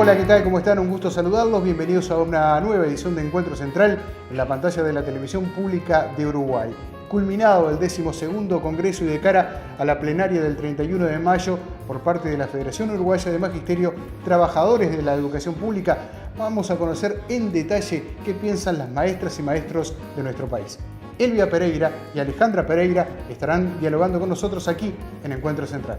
Hola, ¿qué tal? ¿Cómo están? Un gusto saludarlos. Bienvenidos a una nueva edición de Encuentro Central en la pantalla de la Televisión Pública de Uruguay. Culminado el 12º Congreso y de cara a la plenaria del 31 de mayo por parte de la Federación Uruguaya de Magisterio, trabajadores de la educación pública, vamos a conocer en detalle qué piensan las maestras y maestros de nuestro país. Elvia Pereira y Alejandra Pereira estarán dialogando con nosotros aquí en Encuentro Central.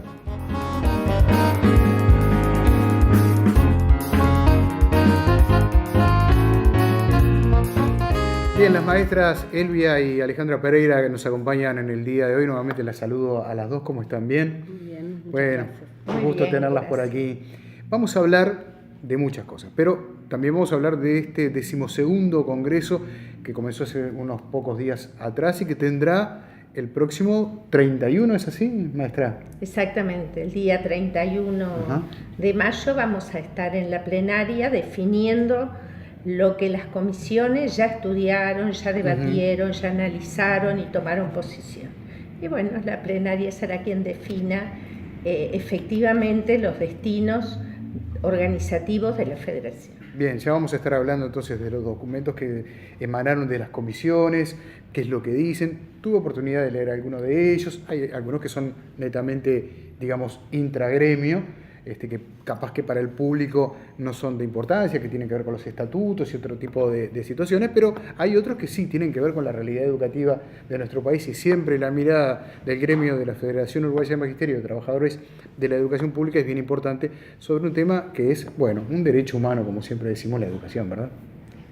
Bien, las maestras Elvia y Alejandra Pereira que nos acompañan en el día de hoy, nuevamente las saludo a las dos. ¿Cómo están? ¿Bien? Bien, bueno, gracias. Un gusto tenerlas por aquí. Vamos a hablar de muchas cosas, pero también vamos a hablar de este 12º Congreso que comenzó hace unos pocos días atrás y que tendrá el próximo 31, ¿es así, maestra? Exactamente, el día 31 de mayo vamos a estar en la plenaria definiendo lo que las comisiones ya estudiaron, ya debatieron, ya analizaron y tomaron posición. Y bueno, la plenaria será quien defina efectivamente los destinos organizativos de la federación. Bien, ya vamos a estar hablando entonces de los documentos que emanaron de las comisiones, qué es lo que dicen. Tuve oportunidad de leer algunos de ellos, hay algunos que son netamente, digamos, intragremio, que capaz que para el público no son de importancia, que tienen que ver con los estatutos y otro tipo de situaciones, pero hay otros que sí tienen que ver con la realidad educativa de nuestro país y siempre la mirada del gremio de la Federación Uruguaya de Magisterio de Trabajadores de la Educación Pública es bien importante sobre un tema que es, bueno, un derecho humano, como siempre decimos, la educación, ¿verdad?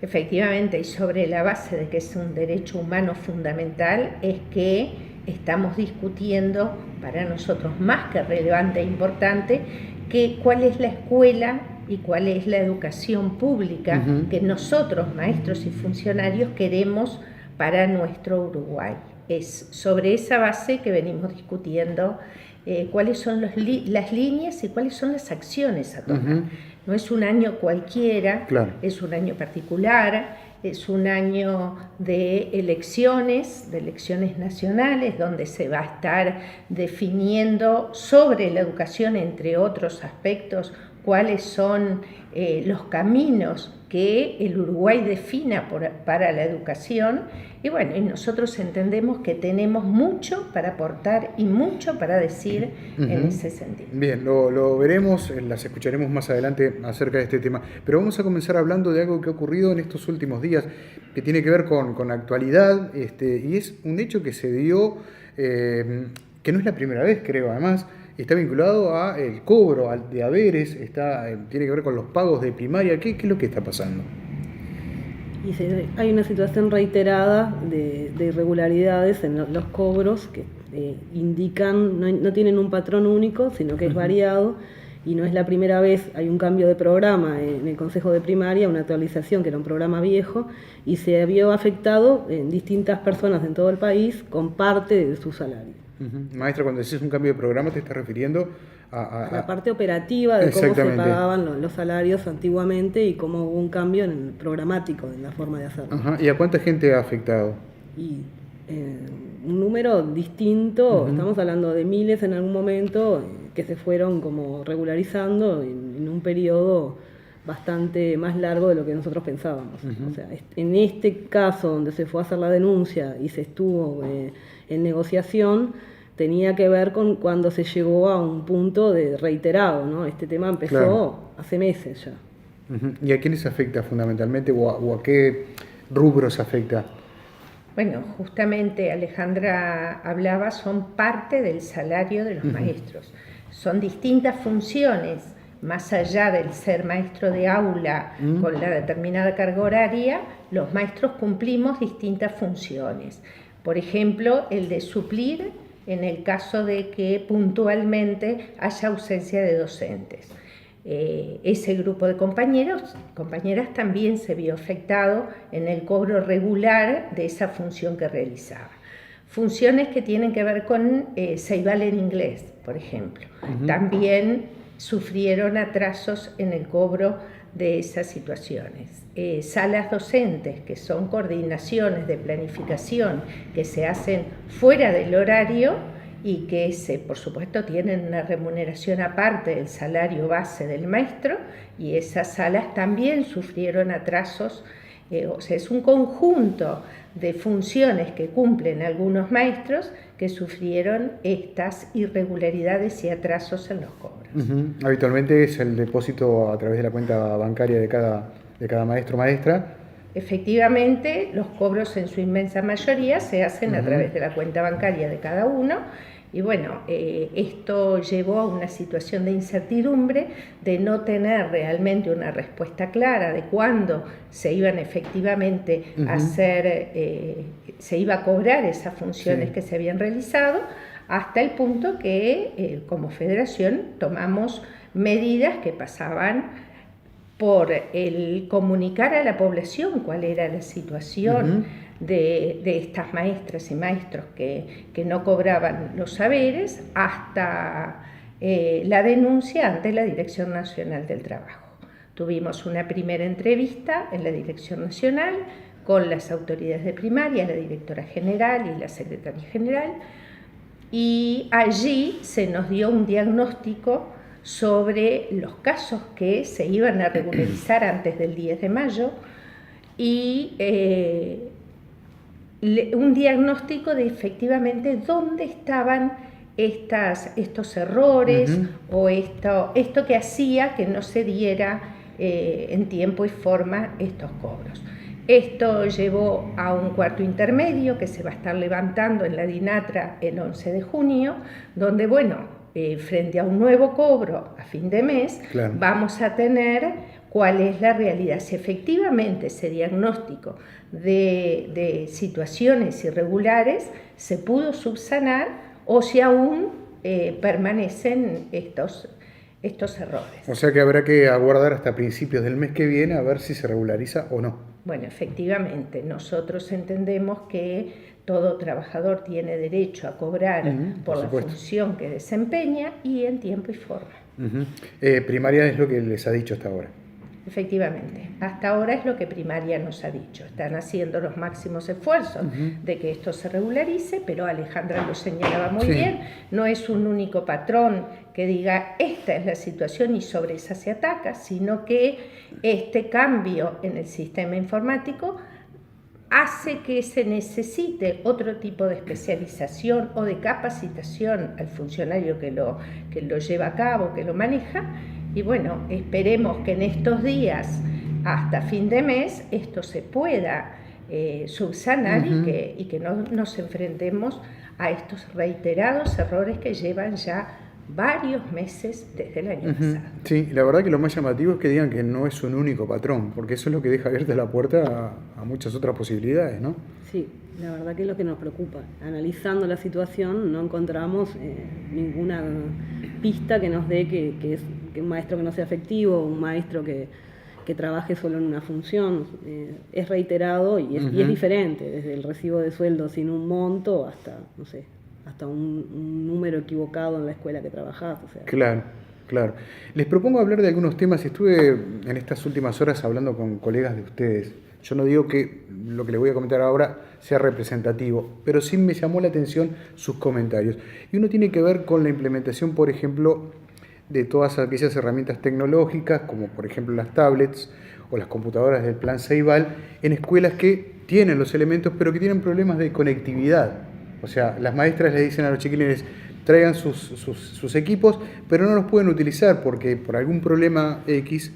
Efectivamente, y sobre la base de que es un derecho humano fundamental, es que estamos discutiendo, para nosotros más que relevante e importante, cuál es la escuela y cuál es la educación pública que nosotros, maestros y funcionarios, queremos para nuestro Uruguay. Es sobre esa base que venimos discutiendo cuáles son las líneas y cuáles son las acciones a tomar. No es un año cualquiera, claro. Es un año particular, es un año de elecciones nacionales, donde se va a estar definiendo sobre la educación, entre otros aspectos, cuáles son los caminos que el Uruguay defina para la educación. Y bueno, y nosotros entendemos que tenemos mucho para aportar y mucho para decir en ese sentido. Bien, lo veremos, las escucharemos más adelante acerca de este tema. Pero vamos a comenzar hablando de algo que ha ocurrido en estos últimos días, que tiene que ver con actualidad, y es un hecho que se dio, que no es la primera vez, creo, además. Está vinculado al cobro de haberes, tiene que ver con los pagos de primaria. ¿Qué es lo que está pasando? Y hay una situación reiterada de irregularidades en los cobros que indican, no tienen un patrón único, sino que es variado, y no es la primera vez. Hay un cambio de programa en el Consejo de Primaria, una actualización que era un programa viejo, y se vio afectado en distintas personas en todo el país con parte de su salario. Maestra, cuando decís un cambio de programa, ¿te estás refiriendo a la parte operativa de cómo se pagaban los salarios antiguamente y cómo hubo un cambio en el programático, en la forma de hacerlo? ¿Y a cuánta gente ha afectado? Y un número distinto, estamos hablando de miles en algún momento, que se fueron como regularizando en un periodo bastante más largo de lo que nosotros pensábamos. O sea, en este caso donde se fue a hacer la denuncia y se estuvo en negociación, tenía que ver con cuando se llegó a un punto de reiterado, ¿no? Este tema empezó hace meses ya. ¿Y a quiénes afecta fundamentalmente o a qué rubros afecta? Bueno, justamente Alejandra hablaba, son parte del salario de los maestros. Son distintas funciones, más allá del ser maestro de aula con la determinada carga horaria, los maestros cumplimos distintas funciones. Por ejemplo, el de suplir en el caso de que puntualmente haya ausencia de docentes. Ese grupo de compañeras también se vio afectado en el cobro regular de esa función que realizaba. Funciones que tienen que ver con Ceibal en inglés, por ejemplo. También sufrieron atrasos en el cobro de esas situaciones. Salas docentes, que son coordinaciones de planificación que se hacen fuera del horario y que por supuesto tienen una remuneración aparte del salario base del maestro, y esas salas también sufrieron atrasos. O sea, es un conjunto de funciones que cumplen algunos maestros que sufrieron estas irregularidades y atrasos en los cobros. Habitualmente es el depósito a través de la cuenta bancaria de cada maestro o maestra. Efectivamente, los cobros en su inmensa mayoría se hacen a través de la cuenta bancaria de cada uno. Y bueno, esto llevó a una situación de incertidumbre, de no tener realmente una respuesta clara de cuándo se iban efectivamente a hacer, se iba a cobrar esas funciones que se habían realizado, hasta el punto que como federación tomamos medidas que pasaban por el comunicar a la población cuál era la situación de estas maestras y maestros que no cobraban los saberes, hasta la denuncia ante la Dirección Nacional del Trabajo. Tuvimos una primera entrevista en la Dirección Nacional con las autoridades de primaria, la directora general y la secretaria general, y allí se nos dio un diagnóstico sobre los casos que se iban a regularizar antes del 10 de mayo y un diagnóstico de efectivamente dónde estaban estos errores o esto que hacía que no se diera en tiempo y forma estos cobros. Esto llevó a un cuarto intermedio que se va a estar levantando en la DINATRA el 11 de junio, donde, frente a un nuevo cobro a fin de mes, vamos a tener cuál es la realidad, si efectivamente ese diagnóstico de situaciones irregulares se pudo subsanar o si aún permanecen estos errores. O sea que habrá que aguardar hasta principios del mes que viene a ver si se regulariza o no. Bueno, efectivamente, nosotros entendemos que todo trabajador tiene derecho a cobrar por la función que desempeña y en tiempo y forma. Primaria es lo que les ha dicho hasta ahora. Efectivamente, hasta ahora es lo que primaria nos ha dicho. Están haciendo los máximos esfuerzos de que esto se regularice, pero Alejandra lo señalaba muy bien, no es un único patrón que diga esta es la situación y sobre esa se ataca, sino que este cambio en el sistema informático hace que se necesite otro tipo de especialización o de capacitación al funcionario que lo lleva a cabo, que lo maneja. Y bueno, esperemos que en estos días, hasta fin de mes, esto se pueda subsanar y que no nos enfrentemos a estos reiterados errores que llevan ya varios meses desde el año pasado. Sí, la verdad que lo más llamativo es que digan que no es un único patrón, porque eso es lo que deja abierta la puerta a muchas otras posibilidades, ¿no? Sí, la verdad que es lo que nos preocupa. Analizando la situación no encontramos ninguna pista que nos dé que un maestro que no sea efectivo, un maestro que trabaje solo en una función, es reiterado y es diferente, desde el recibo de sueldo sin un monto hasta, no sé, hasta un número equivocado en la escuela que trabajás. O sea. Claro. Les propongo hablar de algunos temas. Estuve en estas últimas horas hablando con colegas de ustedes. Yo no digo que lo que les voy a comentar ahora sea representativo, pero sí me llamó la atención sus comentarios. Y uno tiene que ver con la implementación, por ejemplo, de todas aquellas herramientas tecnológicas, como por ejemplo las tablets o las computadoras del Plan Ceibal, en escuelas que tienen los elementos, pero que tienen problemas de conectividad. O sea, las maestras le dicen a los chiquilines, traigan sus equipos, pero no los pueden utilizar porque por algún problema X,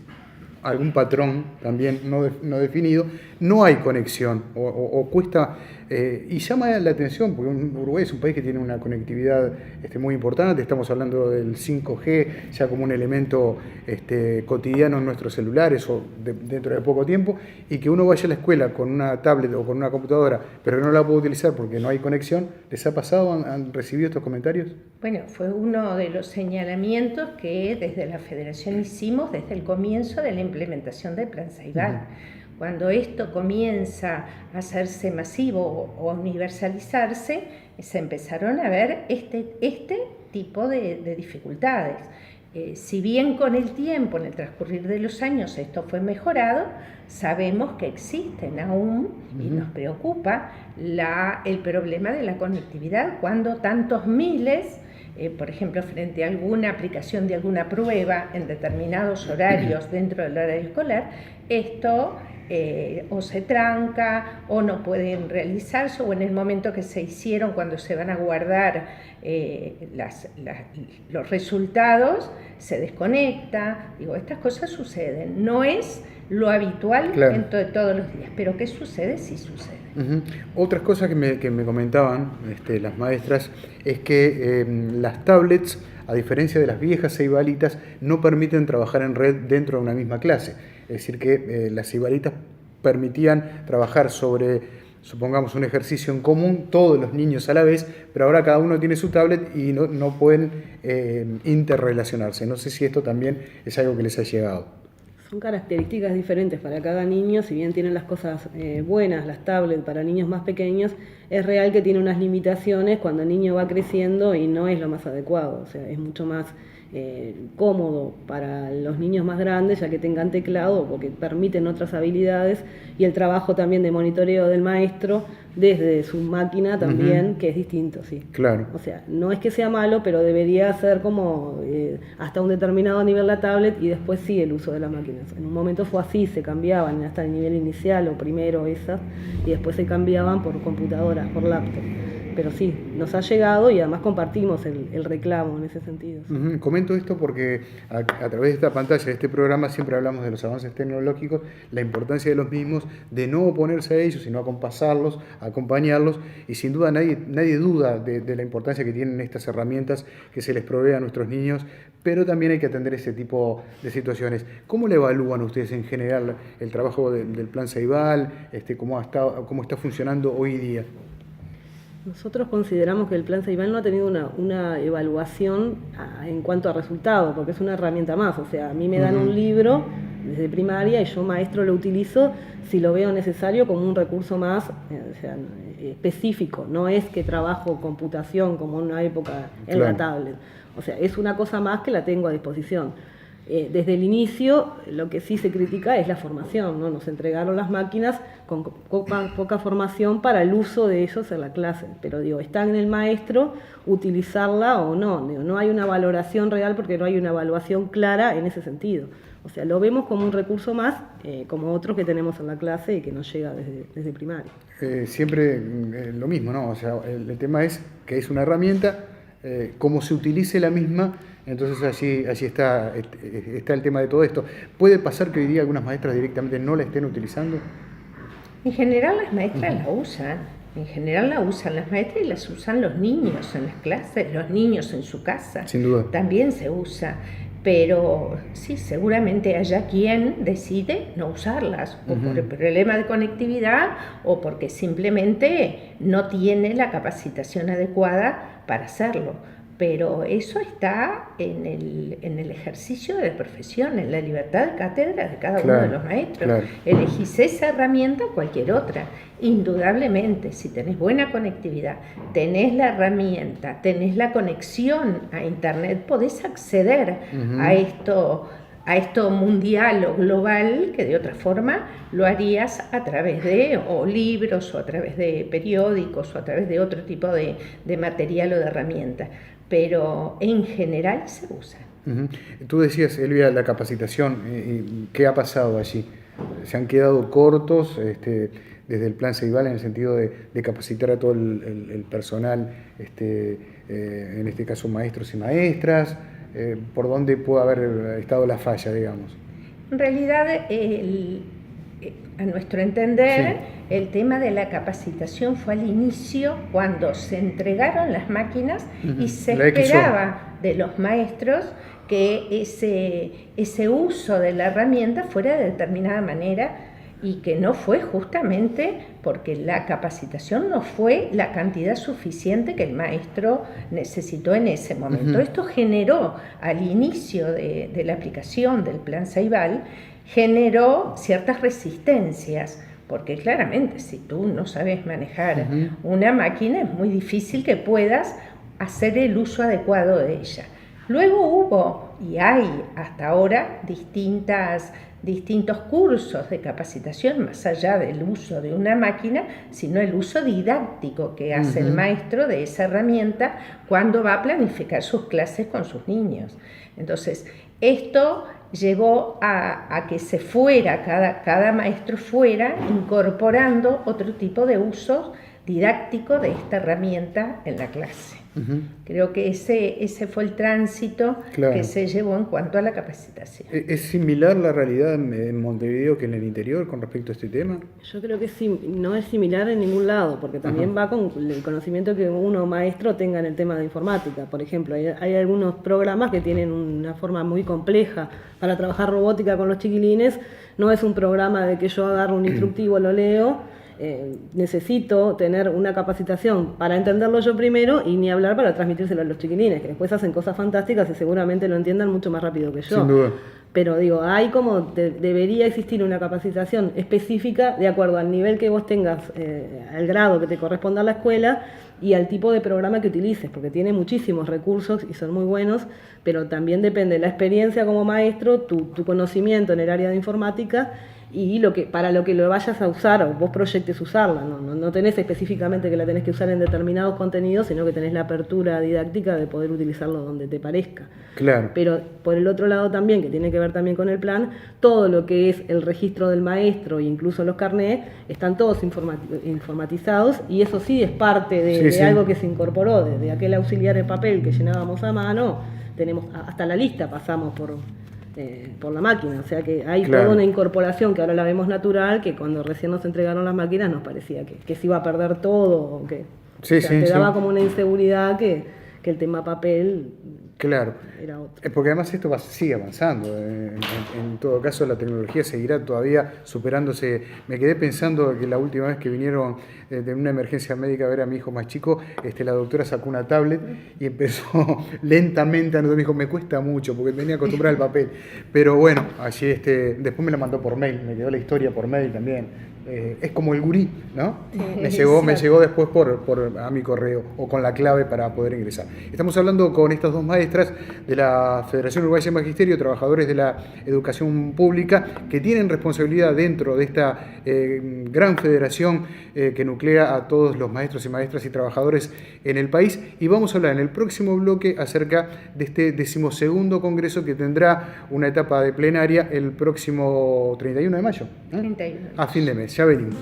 algún patrón también no definido, no hay conexión o cuesta, y llama la atención porque Uruguay es un país que tiene una conectividad muy importante. Estamos hablando del 5G ya como un elemento cotidiano en nuestros celulares o dentro de poco tiempo, y que uno vaya a la escuela con una tablet o con una computadora pero no la puede utilizar porque no hay conexión. ¿Les ha pasado? ¿Han recibido estos comentarios? Bueno, fue uno de los señalamientos que desde la Federación hicimos desde el comienzo de la implementación del Plan Ceibal. Cuando esto comienza a hacerse masivo o a universalizarse, se empezaron a ver este tipo de dificultades. Si bien con el tiempo, en el transcurrir de los años, esto fue mejorado, sabemos que existen aún, y nos preocupa, el problema de la conectividad cuando tantos miles, por ejemplo, frente a alguna aplicación de alguna prueba en determinados horarios dentro del horario escolar, esto o se tranca o no pueden realizarse, o en el momento que se hicieron, cuando se van a guardar los resultados, se desconecta. Digo, estas cosas suceden, no es lo habitual en todos los días, pero ¿qué sucede? Sí sucede. Otras cosas que me comentaban las maestras es que las tablets, a diferencia de las viejas ceibalitas, no permiten trabajar en red dentro de una misma clase. Es decir, que las ceibalitas permitían trabajar sobre, supongamos, un ejercicio en común, todos los niños a la vez, pero ahora cada uno tiene su tablet y no pueden interrelacionarse. No sé si esto también es algo que les ha llegado. Son características diferentes para cada niño, si bien tienen las cosas buenas, las tablets para niños más pequeños, es real que tiene unas limitaciones cuando el niño va creciendo y no es lo más adecuado, o sea, es mucho más cómodo para los niños más grandes, ya que tengan teclado, porque permiten otras habilidades, y el trabajo también de monitoreo del maestro desde su máquina también, que es distinto, sí. Claro. O sea, no es que sea malo, pero debería ser como hasta un determinado nivel la tablet y después sí el uso de las máquinas. En un momento fue así, se cambiaban hasta el nivel inicial o primero esas, y después se cambiaban por computadoras, por laptop. Pero sí, nos ha llegado y además compartimos el reclamo en ese sentido. Sí. Comento esto porque a través de esta pantalla, de este programa, siempre hablamos de los avances tecnológicos, la importancia de los mismos, de no oponerse a ellos, sino acompasarlos, acompañarlos, y sin duda nadie duda de la importancia que tienen estas herramientas que se les provee a nuestros niños, pero también hay que atender ese tipo de situaciones. ¿Cómo le evalúan ustedes en general el trabajo del Plan Ceibal, cómo está funcionando hoy día? Nosotros consideramos que el Plan Ceibal no ha tenido una evaluación en cuanto a resultados, porque es una herramienta más. O sea, a mí me dan un libro desde primaria y yo, maestro, lo utilizo si lo veo necesario como un recurso más específico. No es que trabajo computación como en una época en la tablet. O sea, es una cosa más que la tengo a disposición. Desde el inicio, lo que sí se critica es la formación, ¿no? Nos entregaron las máquinas con poca formación para el uso de ellos en la clase, pero digo, está en el maestro utilizarla o no. Digo, no hay una valoración real porque no hay una evaluación clara en ese sentido. O sea, lo vemos como un recurso más, como otros que tenemos en la clase y que nos llega desde primaria. Siempre lo mismo, ¿no? O sea, el tema es que es una herramienta, cómo se utilice la misma. Entonces allí está el tema de todo esto. ¿Puede pasar que hoy día algunas maestras directamente no la estén utilizando? En general las maestras la usan. En general la usan las maestras y las usan los niños en las clases, los niños en su casa. Sin duda. También se usa. Pero sí, seguramente haya quien decide no usarlas, o por el problema de conectividad, o porque simplemente no tiene la capacitación adecuada para hacerlo. Pero eso está en el ejercicio de la profesión, en la libertad de cátedra de cada uno de los maestros. Claro. Elegís esa herramienta o cualquier otra. Indudablemente, si tenés buena conectividad, tenés la herramienta, tenés la conexión a Internet, podés acceder a esto mundial o global, que de otra forma lo harías a través de libros, o a través de periódicos, o a través de otro tipo de material o de herramienta. Pero en general se usa. Tú decías, Elvia, la capacitación, ¿qué ha pasado allí? ¿Se han quedado cortos desde el Plan Ceibal en el sentido de capacitar a todo el personal, en este caso maestros y maestras? ¿Por dónde puede haber estado la falla, digamos? En realidad, a nuestro entender, el tema de la capacitación fue al inicio, cuando se entregaron las máquinas y se esperaba de los maestros que ese uso de la herramienta fuera de determinada manera, y que no fue justamente porque la capacitación no fue la cantidad suficiente que el maestro necesitó en ese momento. Esto generó, al inicio de la aplicación del Plan Ceibal, generó ciertas resistencias, porque claramente si tú no sabes manejar una máquina, es muy difícil que puedas hacer el uso adecuado de ella. Luego hubo y hay hasta ahora distintos cursos de capacitación, más allá del uso de una máquina, sino el uso didáctico que hace el maestro de esa herramienta cuando va a planificar sus clases con sus niños. Entonces, esto llevó a que se fuera, cada maestro fuera incorporando otro tipo de usos didáctico de esta herramienta en la clase. Creo que ese fue el tránsito que se llevó en cuanto a la capacitación. ¿Es similar la realidad en Montevideo que en el interior con respecto a este tema? Yo creo que no es similar en ningún lado, porque también va con el conocimiento que uno maestro tenga en el tema de informática. Por ejemplo, hay algunos programas que tienen una forma muy compleja para trabajar robótica con los chiquilines. No es un programa de que yo agarro un instructivo, lo leo. Necesito tener una capacitación para entenderlo yo primero y ni hablar para transmitírselo a los chiquilines, que después hacen cosas fantásticas y seguramente lo entiendan mucho más rápido que yo. Sin duda. Pero digo, hay como debería existir una capacitación específica de acuerdo al nivel que vos tengas, al grado que te corresponda a la escuela y al tipo de programa que utilices, porque tiene muchísimos recursos y son muy buenos, pero también depende de la experiencia como maestro, tu conocimiento en el área de informática y para lo que lo vayas a usar o vos proyectes usarla. No tenés específicamente que la tenés que usar en determinados contenidos, sino que tenés la apertura didáctica de poder utilizarlo donde te parezca. Claro. Pero por el otro lado también, que tiene que ver también con el plan, todo lo que es el registro del maestro e incluso los carnés, están todos informatizados y eso sí es parte de algo que se incorporó, de aquel auxiliar de papel que llenábamos a mano, tenemos hasta la lista pasamos por la máquina, o sea que hay toda una incorporación que ahora la vemos natural, que cuando recién nos entregaron las máquinas nos parecía que se iba a perder todo, o que te daba como una inseguridad que el tema papel era otro. Porque además esto sigue avanzando, en todo caso la tecnología seguirá todavía superándose. Me quedé pensando que la última vez que vinieron de una emergencia médica a ver a mi hijo más chico, la doctora sacó una tablet y empezó lentamente a anotar. Me dijo, me cuesta mucho porque venía acostumbrado al papel, pero bueno, allí después me la mandó por mail, me quedó la historia por mail también. Es como el gurí, ¿no? Me llegó después a mi correo o con la clave para poder ingresar. Estamos hablando con estas dos maestras de la Federación Uruguaya de Magisterio, trabajadores de la educación pública, que tienen responsabilidad dentro de esta gran federación que nuclea a todos los maestros y maestras y trabajadores en el país. Y vamos a hablar en el próximo bloque acerca de este 12º congreso que tendrá una etapa de plenaria el próximo 31 de mayo. 31. A fin de mes. Ya venimos.